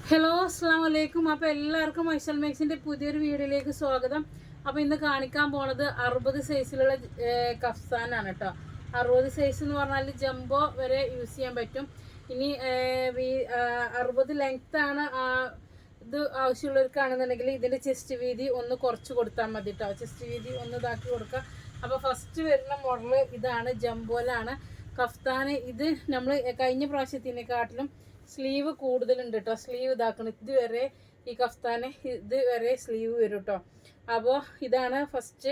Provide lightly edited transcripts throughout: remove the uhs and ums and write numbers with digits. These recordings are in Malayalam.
ഹലോ അസ്സാം വലൈക്കും. അപ്പോൾ എല്ലാവർക്കും ഐസൽ മേക്സിൻ്റെ പുതിയൊരു വീഡിയോയിലേക്ക് സ്വാഗതം. അപ്പോൾ ഇന്ന് കാണിക്കാൻ പോണത് 60 സൈസിലുള്ള കഫ്താനാണ് കേട്ടോ. 60 സൈസ് എന്ന് പറഞ്ഞാൽ ജംബോ വരെ യൂസ് ചെയ്യാൻ പറ്റും. ഇനി 60 ലെങ്ത്താണ് ഇത് ആവശ്യമുള്ളവർക്കാണെന്നുണ്ടെങ്കിൽ ഇതിൻ്റെ ചെസ്റ്റ് വീതി ഒന്ന് കുറച്ച് കൊടുത്താൽ മതി കേട്ടോ. ചെസ്റ്റ് വീതി ഒന്ന് ഇതാക്കി കൊടുക്കുക. അപ്പോൾ ഫസ്റ്റ് വരുന്ന മോഡൽ ഇതാണ്, ജംബോയിലാണ് കഫ്താൻ. ഇത് നമ്മൾ കഴിഞ്ഞ പ്രാവശ്യത്തിനെക്കാട്ടിലും സ്ലീവ് കൂടുതലുണ്ട് കേട്ടോ. സ്ലീവ് ഇതാക്കണം. ഇതുവരെ ഈ കഫ്താന് ഇതുവരെ സ്ലീവ് വരും കേട്ടോ. അപ്പോൾ ഇതാണ് ഫസ്റ്റ്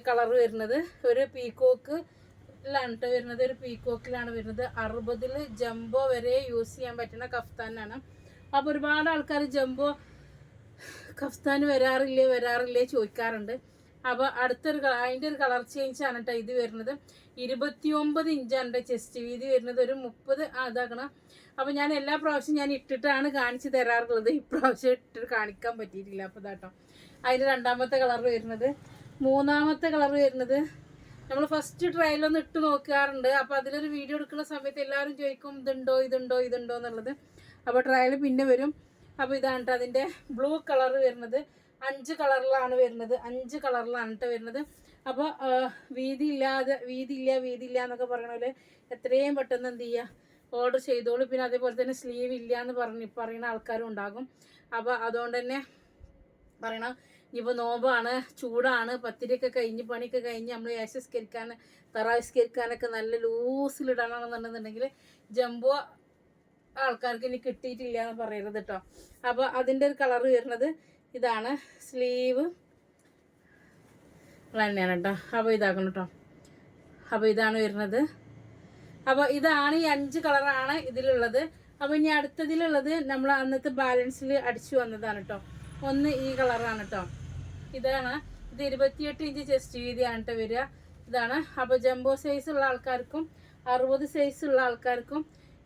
കളർ വരുന്നത്. ഒരു പീക്കോക്കിലാണ് കേട്ടോ വരുന്നത്. ഒരു പീക്കോക്കിലാണ് വരുന്നത്. 60 ജംബോ വരെ യൂസ് ചെയ്യാൻ പറ്റുന്ന കഫ്താനാണ്. അപ്പോൾ ഒരുപാട് ആൾക്കാർ ജംബോ കഫ്താൻ വരാറില്ലേ ചോദിക്കാറുണ്ട്. അപ്പോൾ അതിൻ്റെ ഒരു കളർ ചേഞ്ച് ആണ് കേട്ടോ ഇത് വരുന്നത്. 29 ഇഞ്ചാണ് ചെസ്റ്റ് വീതി വരുന്നത്. ഒരു 30 ഇതാക്കണം. അപ്പോൾ ഞാൻ എല്ലാ പ്രാവശ്യം ഞാൻ ഇട്ടിട്ടാണ് കാണിച്ച് തരാറുള്ളത്. ഇപ്രാവശ്യം ഇട്ടിട്ട് കാണിക്കാൻ പറ്റിയിട്ടില്ല. അപ്പോൾ ഇതാട്ടോ അതിൻ്റെ രണ്ടാമത്തെ കളർ വരുന്നത്. മൂന്നാമത്തെ കളർ വരുന്നത് നമ്മൾ ഫസ്റ്റ് ട്രയലൊന്ന് ഇട്ട് നോക്കാറുണ്ട്. അപ്പോൾ അതിലൊരു വീഡിയോ എടുക്കുന്ന സമയത്ത് എല്ലാവരും ചോദിക്കും ഇതുണ്ടോ എന്നുള്ളത്. അപ്പോൾ ട്രയൽ പിന്നെ വരും. അപ്പോൾ ഇതാണ് കേട്ടോ അതിൻ്റെ ബ്ലൂ കളർ വരുന്നത്. 5 കളറിലാണ് വരുന്നത്. 5 കളറിലാണ് കേട്ടോ വരുന്നത്. അപ്പോൾ വീതി ഇല്ല എന്നൊക്കെ പറയണ പോലെ എത്രയും പെട്ടെന്ന് എന്ത് ചെയ്യുക, ഓർഡർ ചെയ്തോളൂ. പിന്നെ അതേപോലെ തന്നെ സ്ലീവ് ഇല്ല എന്ന് പറയുന്ന ആൾക്കാരും ഉണ്ടാകും. അപ്പോൾ അതുകൊണ്ട് തന്നെ പറയണം, ഇനിയിപ്പോൾ നോമ്പാണ്, ചൂടാണ്, പത്തിരിയൊക്കെ കഴിഞ്ഞ് പണിയൊക്കെ കഴിഞ്ഞ് നമ്മൾ ഏശസ്കരിക്കാൻ തറാവിസ്കരിക്കാനൊക്കെ നല്ല ലൂസിലിടണമെന്നുണ്ടെന്നുണ്ടെങ്കിൽ ജംബോ ആൾക്കാർക്ക് ഇനി കിട്ടിയിട്ടില്ല എന്ന് പറയരുത് കേട്ടോ. അപ്പോൾ അതിൻ്റെ ഒരു കളർ വരുന്നത് ഇതാണ്. സ്ലീവ് തന്നെയാണ് കേട്ടോ. അപ്പോൾ ഇതാക്കണം കേട്ടോ. അപ്പോൾ ഇതാണ് വരുന്നത്. അപ്പോൾ ഇതാണ് ഈ 5 കളറാണ് ഇതിലുള്ളത്. അപ്പോൾ ഇനി അടുത്തതിലുള്ളത് നമ്മൾ അന്നത്തെ ബാലൻസിൽ അടിച്ചു വന്നതാണ് കേട്ടോ. ഒന്ന് ഈ കളറാണ് കേട്ടോ. ഇതാണ്. ഇത് 28 ഇഞ്ച് ചെസ്റ്റ് വീതിയാണ് കേട്ടോ വരിക. ഇതാണ്. അപ്പോൾ ജംബോ സൈസ് ഉള്ള ആൾക്കാർക്കും 60 സൈസ് ഉള്ള ആൾക്കാർക്കും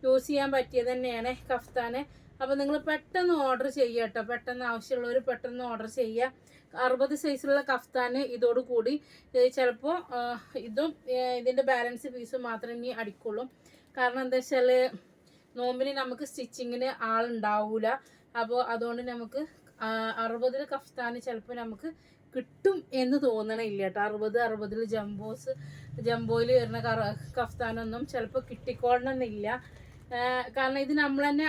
യൂസ് ചെയ്യാൻ പറ്റിയത് തന്നെയാണ് കഫ്താന്. അപ്പോൾ നിങ്ങൾ പെട്ടെന്ന് ഓർഡർ ചെയ്യുക കേട്ടോ. പെട്ടെന്ന് ആവശ്യമുള്ളവർ പെട്ടെന്ന് ഓർഡർ ചെയ്യുക. 60 സൈസിലുള്ള കഫ്താന് ഇതോടുകൂടി ചിലപ്പോൾ ഇതും ഇതിൻ്റെ ബാലൻസ് പീസും മാത്രമേ ഇനി അടിക്കുള്ളൂ. കാരണം എന്താ വെച്ചാൽ നോമ്പിന് നമുക്ക് സ്റ്റിച്ചിങ്ങിന് ആളുണ്ടാവില്ല. അപ്പോൾ അതുകൊണ്ട് നമുക്ക് 60 കഫ്താന് ചിലപ്പോൾ നമുക്ക് കിട്ടും എന്ന് തോന്നണില്ല കേട്ടോ. 60 ജംബോയിൽ വരുന്ന കഫ്താനൊന്നും ചിലപ്പോൾ കിട്ടിക്കൊള്ളണമെന്നില്ല. കാരണം ഇത് നമ്മൾ തന്നെ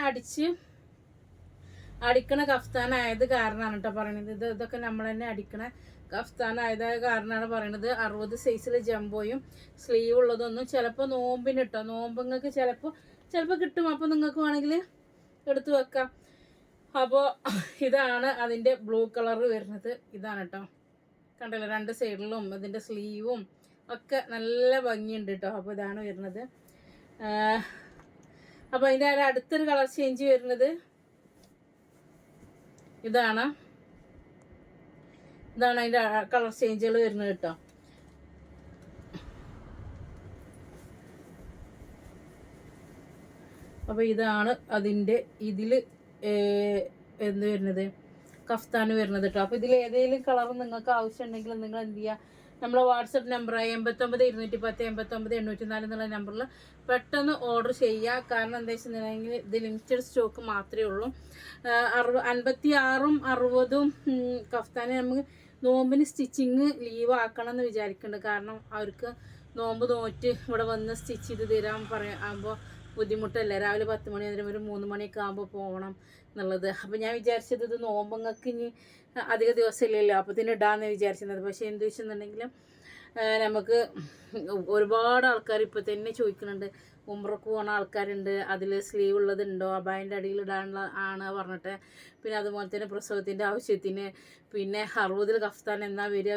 അടിക്കണ കഫ്താനായത് കാരണമാണ് കേട്ടോ പറയണത്. ഇതൊക്കെ നമ്മൾ തന്നെ അടിക്കണ കഫ്താനായത് കാരണമാണ് പറയണത്. 60 സൈസിൽ ജംബോയും സ്ലീവ് ഉള്ളതൊന്നും ചിലപ്പോൾ നോമ്പിന് കേട്ടോ. നോമ്പുങ്ങൾക്ക് ചിലപ്പോൾ കിട്ടും. അപ്പോൾ നിങ്ങൾക്ക് വേണമെങ്കിൽ എടുത്തു വെക്കാം. അപ്പോൾ ഇതാണ് അതിൻ്റെ ബ്ലൂ കളർ വരുന്നത്. ഇതാണ് കേട്ടോ. കണ്ടല്ലോ, 2 സൈഡിലും ഇതിൻ്റെ സ്ലീവും ഒക്കെ നല്ല ഭംഗിയുണ്ട് കേട്ടോ. അപ്പോൾ ഇതാണ് വരുന്നത്. അപ്പോൾ അതിൻ്റെ അടുത്തൊരു കളർ ചേഞ്ച് വരുന്നത് ഇതാണ് അതിൻ്റെ കളർ ചേഞ്ചുകൾ വരുന്നത് കേട്ടോ. അപ്പോൾ ഇതാണ് അതിൻ്റെ ഇതിൽ എന്ത് വരുന്നത്, കഫ്താന് വരുന്നത് കേട്ടോ. അപ്പോൾ ഇതിൽ ഏതെങ്കിലും കളർ നിങ്ങൾക്ക് ആവശ്യമുണ്ടെങ്കിൽ നിങ്ങൾ എന്ത് ചെയ്യുക, നമ്മളെ വാട്സപ്പ് നമ്പറായ 89 210 89 804 എന്നുള്ള നമ്പറിൽ പെട്ടെന്ന് ഓർഡർ ചെയ്യുക. കാരണം എന്താ വെച്ചിട്ടുണ്ടെങ്കിൽ ഇത് ലിമിറ്റഡ് സ്റ്റോക്ക് മാത്രമേ ഉള്ളൂ. 56ഉം 60ഉം കഫ്താന് നമുക്ക് നോമ്പിന് സ്റ്റിച്ചിങ് ലീവ് ആക്കണം എന്ന് വിചാരിക്കുന്നുണ്ട്. കാരണം അവർക്ക് നോമ്പ് നോറ്റ് ഇവിടെ വന്ന് സ്റ്റിച്ച് ചെയ്ത് തരാൻ ആകുമ്പോൾ ബുദ്ധിമുട്ടല്ലേ. രാവിലെ 10 മണി മുതൽ ഒരു 3 മണിയൊക്കെ ആകുമ്പോൾ പോകണം എന്നുള്ളത്. അപ്പോൾ ഞാൻ വിചാരിച്ചത് ഇത് നോമ്പങ്ങൾക്ക് ഇനി അധിക ദിവസമില്ലല്ലോ, അപ്പോൾ ഇതിന് ഇടാമെന്ന് വിചാരിച്ചിരുന്നത്. പക്ഷേ എന്ത് വെച്ചിട്ടുണ്ടെങ്കിലും നമുക്ക് ഒരുപാട് ആൾക്കാർ ഇപ്പോൾ തന്നെ ചോദിക്കുന്നുണ്ട്. ഉംറക്ക് പോകുന്ന ആൾക്കാരുണ്ട്, അതിൽ സ്ലീവ് ഉള്ളതുണ്ടോ, അബായൻ്റെ അടിയിൽ ഇടാനുള്ള ആണ് പറഞ്ഞിട്ട്. പിന്നെ അതുപോലെ തന്നെ പ്രസവത്തിൻ്റെ ആവശ്യത്തിന്, പിന്നെ 60 കഫ്താൻ എന്നാ വരിക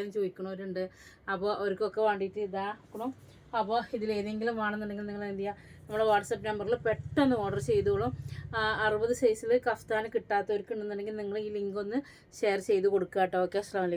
എന്ന് ചോദിക്കുന്നവരുണ്ട്. അപ്പോൾ അവർക്കൊക്കെ വേണ്ടിയിട്ട് ഇതാക്കണം. അപ്പോൾ ഇതിലേതെങ്കിലും വേണമെന്നുണ്ടെങ്കിൽ നിങ്ങൾ എന്ത് ചെയ്യുക, നമ്മുടെ വാട്സപ്പ് നമ്പറിൽ പെട്ടെന്ന് ഓർഡർ ചെയ്തോളും. 60 സൈസിൽ കഫ്താൻ കിട്ടാത്തവർക്ക് ഉണ്ടെന്നുണ്ടെങ്കിൽ നിങ്ങൾ ഈ ലിങ്ക് ഒന്ന് ഷെയർ ചെയ്ത് കൊടുക്കുക കേട്ടോ. ഓക്കെ, അസ്സലാമു അലൈക്കും.